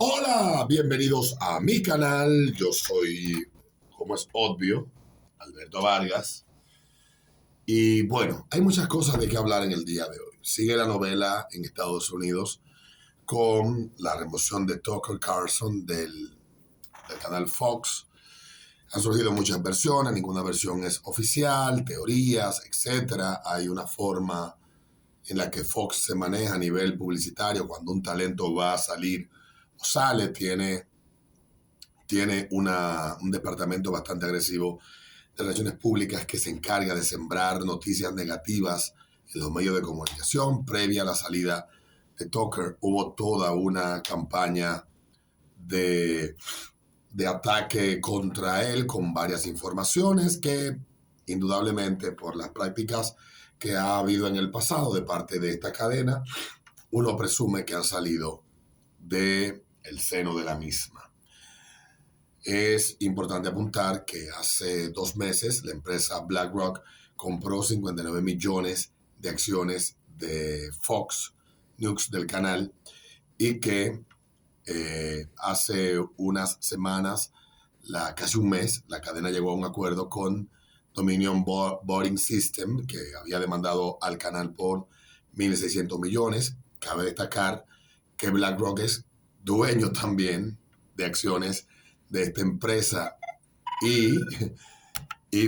Hola, bienvenidos a mi canal. Yo soy, como es obvio, Alberto Vargas. Y bueno, hay muchas cosas de qué hablar en el día de hoy. Sigue la novela en Estados Unidos con la remoción de Tucker Carlson del canal Fox. Han surgido muchas versiones, ninguna versión es oficial, teorías, etcétera. Hay una forma en la que Fox se maneja a nivel publicitario cuando un talento va a salir o sale, tiene un departamento bastante agresivo de relaciones públicas que se encarga de sembrar noticias negativas en los medios de comunicación. Previa a la salida de Tucker, hubo toda una campaña de, de ataque contra él con varias informaciones que, indudablemente, por las prácticas que ha habido en el pasado de parte de esta cadena, uno presume que han salido del seno de la misma. Es importante apuntar que hace 2 meses la empresa BlackRock compró 59 millones de acciones de Fox News del canal y que hace unas semanas, casi un mes, la cadena llegó a un acuerdo con Dominion Voting System, que había demandado al canal por 1.600 millones. Cabe destacar que BlackRock es dueño también de acciones de esta empresa y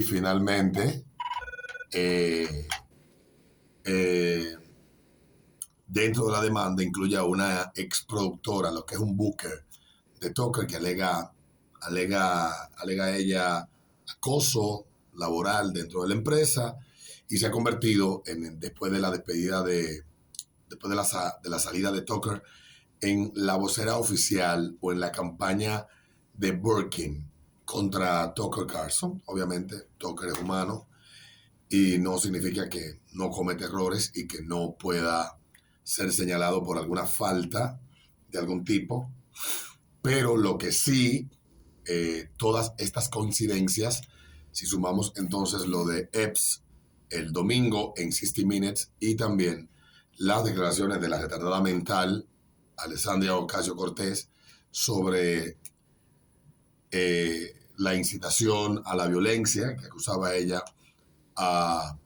finalmente dentro de la demanda incluye a una ex productora, lo que es un booker de Tucker, que alega ella acoso laboral dentro de la empresa y se ha convertido después de la despedida después de la salida de Tucker, en la vocera oficial o en la campaña de Birkin contra Tucker Carlson. Obviamente, Tucker es humano y no significa que no cometa errores y que no pueda ser señalado por alguna falta de algún tipo. Pero lo que sí, todas estas coincidencias, si sumamos entonces lo de Epps el domingo en 60 Minutes y también las declaraciones de la retardada mental Alexandria Ocasio-Cortez sobre la incitación a la violencia que acusaba ella a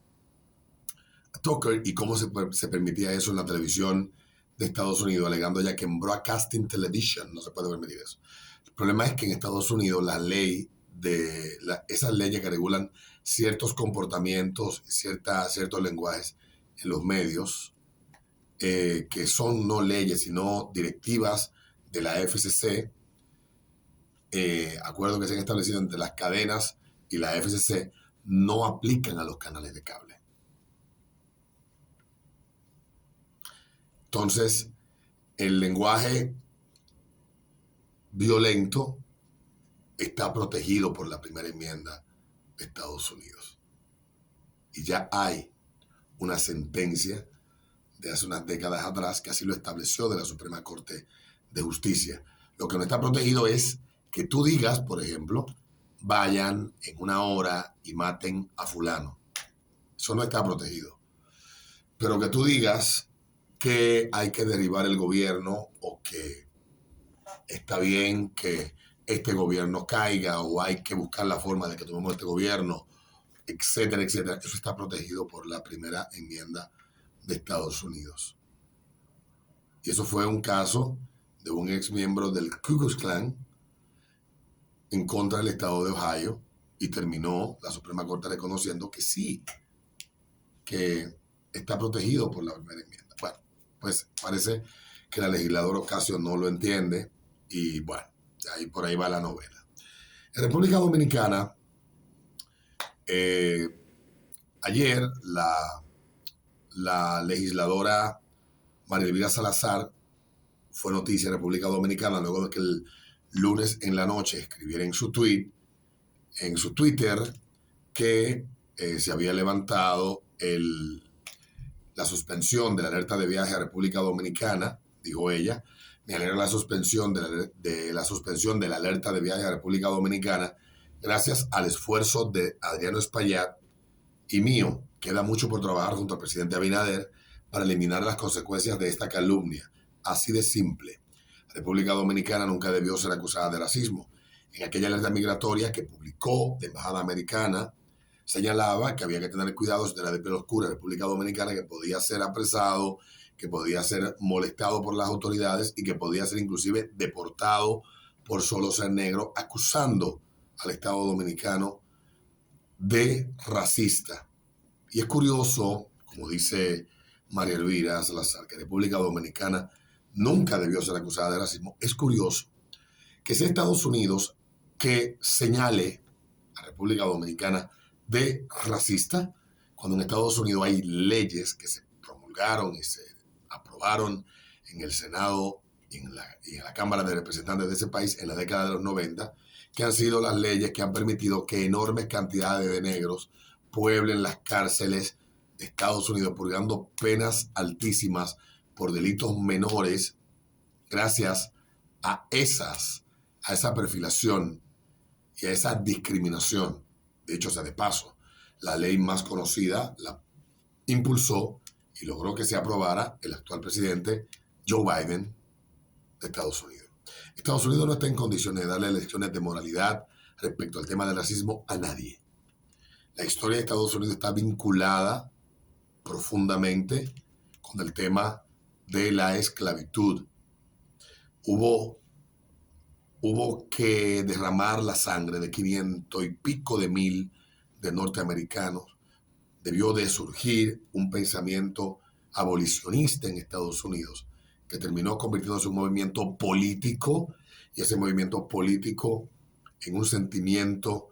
Tucker y cómo se permitía eso en la televisión de Estados Unidos, alegando ya que en Broadcasting Television no se puede permitir eso. El problema es que en Estados Unidos esas leyes que regulan ciertos comportamientos, ciertos lenguajes en los medios, que son no leyes, sino directivas de la FCC, acuerdos que se han establecido entre las cadenas y la FCC, no aplican a los canales de cable. Entonces, el lenguaje violento está protegido por la primera enmienda de Estados Unidos. Y ya hay una sentencia de hace unas décadas atrás que así lo estableció de la Suprema Corte de Justicia. Lo que no está protegido es que tú digas, por ejemplo, vayan en una hora y maten a fulano. Eso no está protegido. Pero que tú digas que hay que derribar el gobierno o que está bien que este gobierno caiga o hay que buscar la forma de que tomemos este gobierno, etcétera, etcétera. Eso está protegido por la primera enmienda de Estados Unidos. Y eso fue un caso de un ex miembro del Ku Klux Klan en contra del estado de Ohio y terminó la Suprema Corte reconociendo que sí, que está protegido por la primera enmienda. Bueno, pues parece que la legisladora Ocasio no lo entiende y bueno, por ahí va la novela. En República Dominicana, ayer la legisladora María Elvira Salazar fue noticia en República Dominicana luego de que el lunes en la noche escribiera en su Twitter, que se había levantado la suspensión de la alerta de viaje a República Dominicana, dijo ella. Me alegra la suspensión de la alerta de viaje a República Dominicana gracias al esfuerzo de Adriano Espaillat y mío. Queda mucho por trabajar junto al presidente Abinader para eliminar las consecuencias de esta calumnia. Así de simple. República Dominicana nunca debió ser acusada de racismo. En aquella alerta migratoria que publicó la Embajada Americana, señalaba que había que tener cuidado de la de piel oscura República Dominicana, que podía ser apresado, que podía ser molestado por las autoridades y que podía ser inclusive deportado por solo ser negro, acusando al Estado dominicano de racista. Y es curioso, como dice María Elvira Salazar, que República Dominicana nunca debió ser acusada de racismo. Es curioso que sea Estados Unidos que señale a República Dominicana de racista, cuando en Estados Unidos hay leyes que se promulgaron y se aprobaron en el Senado y en la Cámara de Representantes de ese país en la década de los 90, que han sido las leyes que han permitido que enormes cantidades de negros pueblen las cárceles de Estados Unidos, purgando penas altísimas por delitos menores, gracias a esa perfilación y a esa discriminación. De hecho, sea de paso, la ley más conocida la impulsó y logró que se aprobara el actual presidente Joe Biden de Estados Unidos. Estados Unidos no está en condiciones de darle lecciones de moralidad respecto al tema del racismo a nadie. La historia de Estados Unidos está vinculada profundamente con el tema de la esclavitud. Hubo que derramar la sangre de 500 y pico de mil de norteamericanos. Debió de surgir un pensamiento abolicionista en Estados Unidos que terminó convirtiéndose en un movimiento político, y ese movimiento político en un sentimiento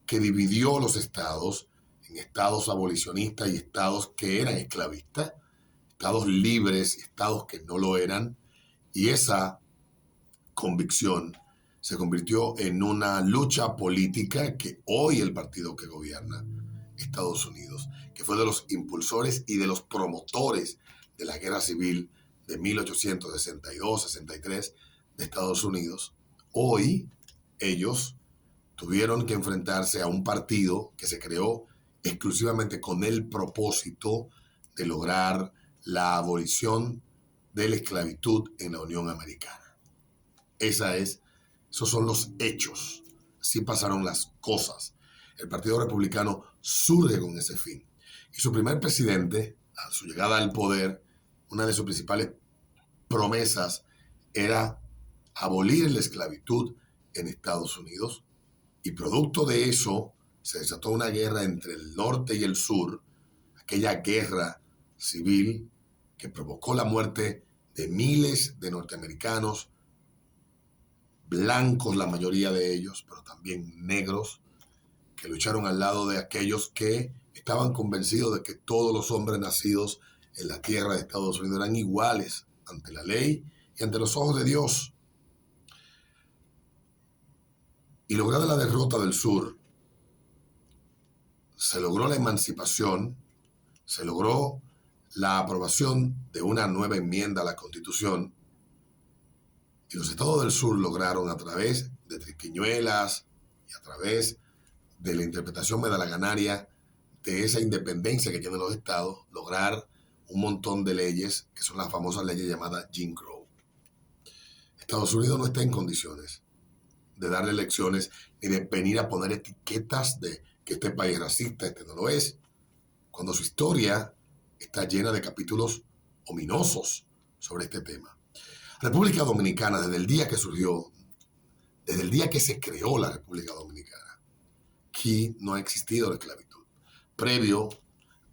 que dividió los estados en estados abolicionistas y estados que eran esclavistas, estados libres y estados que no lo eran, y esa convicción se convirtió en una lucha política que hoy el partido que gobierna Estados Unidos, que fue de los impulsores y de los promotores de la guerra civil de 1862-63 de Estados Unidos, hoy ellos tuvieron que enfrentarse a un partido que se creó exclusivamente con el propósito de lograr la abolición de la esclavitud en la Unión Americana. Esos son los hechos. Así pasaron las cosas. El Partido Republicano surge con ese fin. Y su primer presidente, a su llegada al poder, una de sus principales promesas era abolir la esclavitud en Estados Unidos. Y producto de eso se desató una guerra entre el norte y el sur, aquella guerra civil que provocó la muerte de miles de norteamericanos, blancos la mayoría de ellos, pero también negros, que lucharon al lado de aquellos que estaban convencidos de que todos los hombres nacidos en la tierra de Estados Unidos eran iguales ante la ley y ante los ojos de Dios. Y lograda la derrota del sur, se logró la emancipación, se logró la aprobación de una nueva enmienda a la Constitución, y los estados del sur lograron, a través de triquiñuelas y a través de la interpretación medalaganaria de esa independencia que tienen los estados, lograr un montón de leyes que son las famosas leyes llamadas Jim Crow. Estados Unidos no está en condiciones de darle lecciones ni de venir a poner etiquetas de que este país es racista, este no lo es, cuando su historia está llena de capítulos ominosos sobre este tema. República Dominicana, desde el día que surgió, desde el día que se creó la República Dominicana, aquí no ha existido la esclavitud. Previo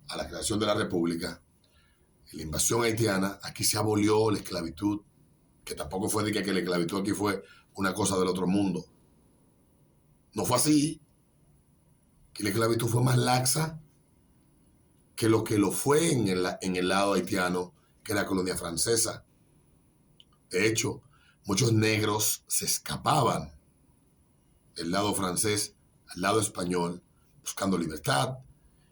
a la creación de la República, en la invasión haitiana, aquí se abolió la esclavitud, que tampoco fue de que la esclavitud aquí fue una cosa del otro mundo. No fue así. Que la esclavitud fue más laxa que lo fue en el lado haitiano, que era colonia francesa. De hecho, muchos negros se escapaban del lado francés al lado español buscando libertad,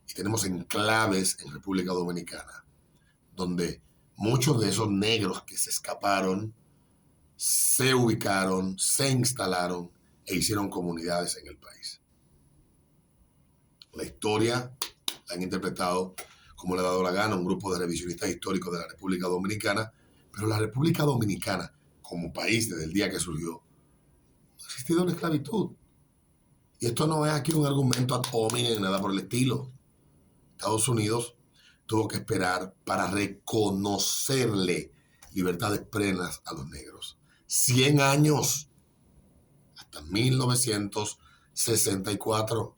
y tenemos enclaves en República Dominicana donde muchos de esos negros que se escaparon se ubicaron, se instalaron e hicieron comunidades en el país. La historia la han interpretado como le ha dado la gana un grupo de revisionistas históricos de la República Dominicana, pero la República Dominicana, como país desde el día que surgió, ha existido la esclavitud. Y esto no es aquí un argumento ad hominem ni nada por el estilo. Estados Unidos tuvo que esperar para reconocerle libertades plenas a los negros. 100 años, hasta 1964.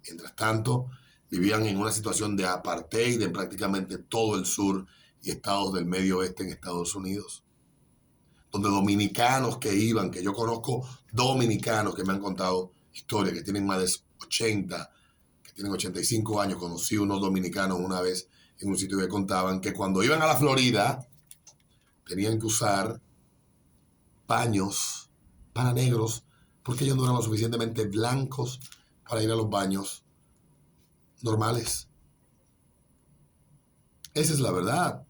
Mientras tanto, vivían en una situación de apartheid en prácticamente todo el sur y estados del medio oeste en Estados Unidos, donde dominicanos que iban, que yo conozco dominicanos que me han contado historias, que tienen más de 80, que tienen 85 años. Conocí unos dominicanos una vez en un sitio que contaban que cuando iban a la Florida tenían que usar baños para negros porque ellos no eran lo suficientemente blancos para ir a los baños normales. Esa es la verdad.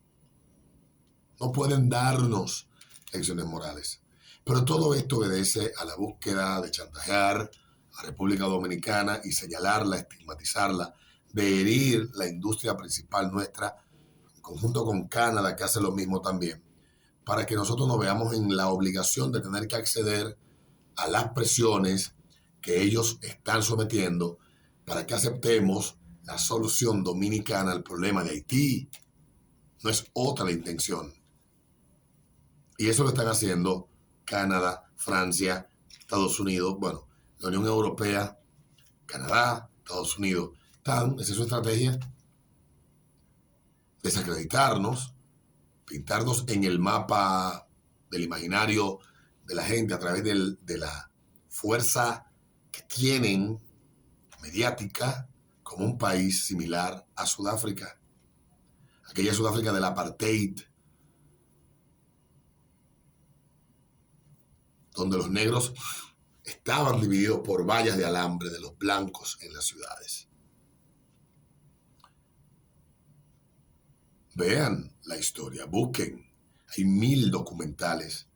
No pueden darnos lecciones morales. Pero todo esto obedece a la búsqueda de chantajear a República Dominicana y señalarla, estigmatizarla, de herir la industria principal nuestra, en conjunto con Canadá, que hace lo mismo también, para que nosotros nos veamos en la obligación de tener que acceder a las presiones que ellos están sometiendo para que aceptemos la solución dominicana al problema de Haití. No es otra la intención. Y eso lo están haciendo Canadá, Francia, Estados Unidos, bueno, la Unión Europea, Canadá, Estados Unidos. Esa es su estrategia: desacreditarnos, pintarnos en el mapa del imaginario de la gente a través de la fuerza que tienen mediática como un país similar a Sudáfrica. Aquella Sudáfrica del apartheid, donde los negros estaban divididos por vallas de alambre de los blancos en las ciudades. Vean la historia, busquen. Hay 1000 documentales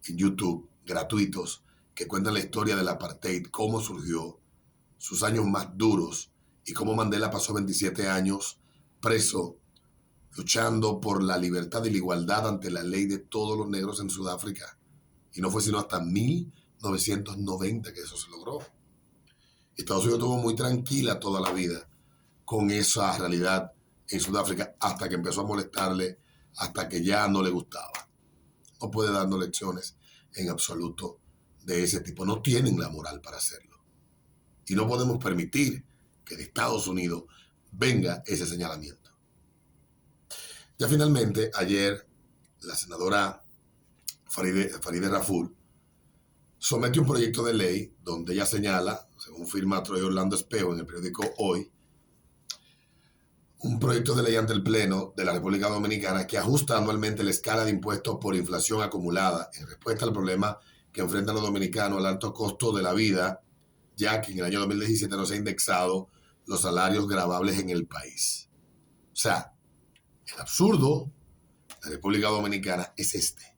en YouTube gratuitos que cuentan la historia del apartheid, cómo surgió, sus años más duros y cómo Mandela pasó 27 años preso, luchando por la libertad y la igualdad ante la ley de todos los negros en Sudáfrica. Y no fue sino hasta 1990 que eso se logró. Estados Unidos estuvo muy tranquila toda la vida con esa realidad en Sudáfrica hasta que empezó a molestarle, hasta que ya no le gustaba. No puede darnos lecciones en absoluto de ese tipo. No tienen la moral para hacerlo. Y no podemos permitir que de Estados Unidos venga ese señalamiento. Ya finalmente, ayer, la senadora Farideh Raful somete un proyecto de ley donde ella señala, según firma Troy Orlando Espejo en el periódico Hoy, un proyecto de ley ante el Pleno de la República Dominicana que ajusta anualmente la escala de impuestos por inflación acumulada en respuesta al problema que enfrentan los dominicanos al alto costo de la vida, ya que en el año 2017 no se han indexado los salarios gravables en el país. O sea, el absurdo de la República Dominicana es este.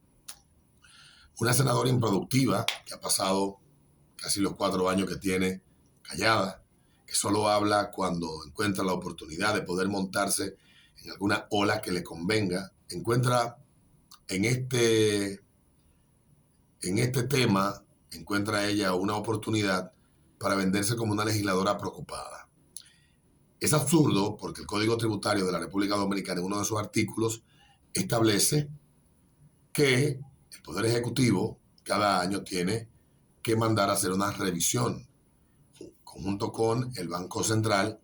Una senadora improductiva que ha pasado casi los 4 años que tiene callada, que solo habla cuando encuentra la oportunidad de poder montarse en alguna ola que le convenga, encuentra en este tema, encuentra ella una oportunidad para venderse como una legisladora preocupada. Es absurdo porque el Código Tributario de la República Dominicana, en uno de sus artículos, establece que el Poder Ejecutivo cada año tiene que mandar a hacer una revisión junto con el Banco Central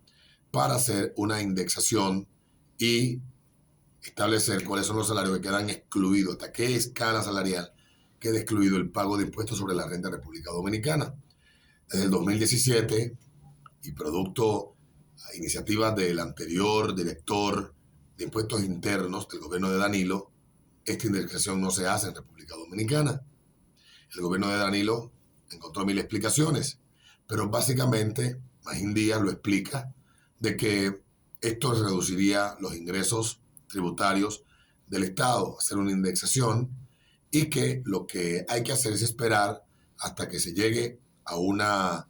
para hacer una indexación y establecer cuáles son los salarios que quedan excluidos, hasta qué escala salarial queda excluido el pago de impuestos sobre la renta en República Dominicana. Desde el 2017, y producto a iniciativas del anterior director de impuestos internos del gobierno de Danilo, esta indexación no se hace en República Dominicana. El gobierno de Danilo encontró 1000 explicaciones, pero básicamente Magín Díaz lo explica de que esto reduciría los ingresos tributarios del Estado, hacer una indexación, y que lo que hay que hacer es esperar hasta que se llegue a una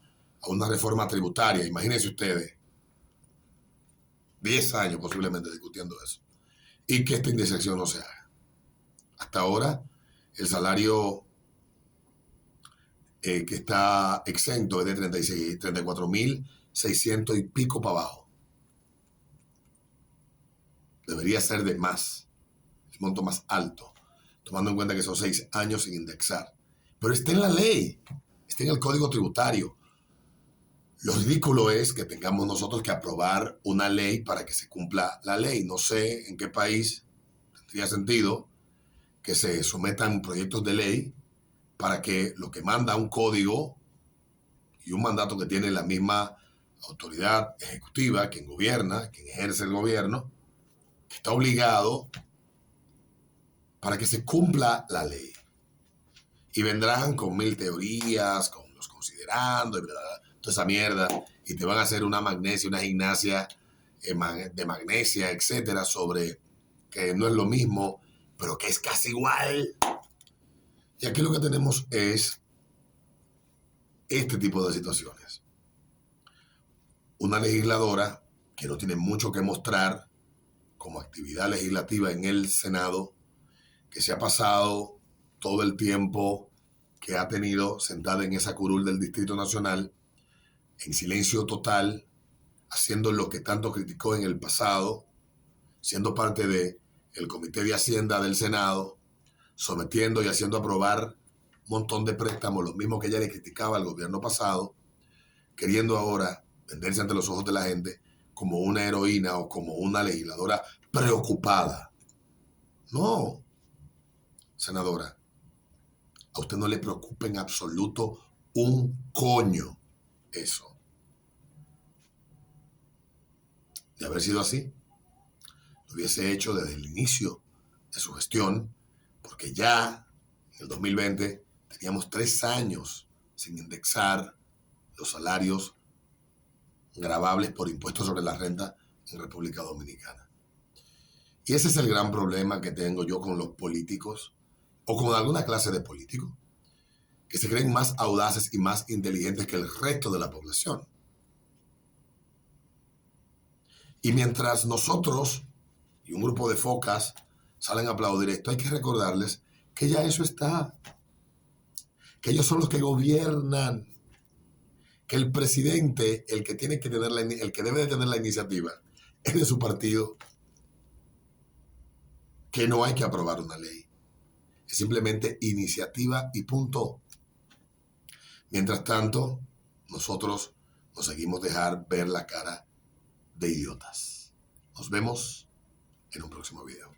reforma tributaria. Imagínense ustedes, 10 años posiblemente discutiendo eso, y que esta indexación no se haga. Hasta ahora el salario que está exento es de 34.600 y pico para abajo. Debería ser de más, el monto más alto, tomando en cuenta que son 6 años sin indexar. Pero está en la ley, está en el Código Tributario. Lo ridículo es que tengamos nosotros que aprobar una ley para que se cumpla la ley. No sé en qué país tendría sentido que se sometan proyectos de ley para que lo que manda un código y un mandato que tiene la misma autoridad ejecutiva, quien gobierna, quien ejerce el gobierno, que está obligado para que se cumpla la ley. Y vendrán con 1000 teorías, con los considerando, y bla, bla, bla, toda esa mierda, y te van a hacer una magnesia, una gimnasia de magnesia, etcétera, sobre que no es lo mismo, pero que es casi igual. Y aquí lo que tenemos es este tipo de situaciones. Una legisladora que no tiene mucho que mostrar como actividad legislativa en el Senado, que se ha pasado todo el tiempo que ha tenido sentada en esa curul del Distrito Nacional, en silencio total, haciendo lo que tanto criticó en el pasado, siendo parte del Comité de Hacienda del Senado, sometiendo y haciendo aprobar un montón de préstamos, los mismos que ella le criticaba al gobierno pasado, queriendo ahora venderse ante los ojos de la gente como una heroína o como una legisladora preocupada. No, senadora, a usted no le preocupa en absoluto un coño eso. De haber sido así, lo hubiese hecho desde el inicio de su gestión, porque ya en el 2020 teníamos 3 años sin indexar los salarios gravables por impuestos sobre la renta en República Dominicana. Y ese es el gran problema que tengo yo con los políticos, o con alguna clase de políticos, que se creen más audaces y más inteligentes que el resto de la población. Y mientras nosotros y un grupo de focas salen a aplaudir esto, hay que recordarles que ya eso está, que ellos son los que gobiernan, que el presidente, el que tiene que tener el que debe de tener la iniciativa, es de su partido, que no hay que aprobar una ley, es simplemente iniciativa y punto. Mientras tanto, nosotros nos seguimos dejar ver la cara de idiotas. Nos vemos en un próximo video.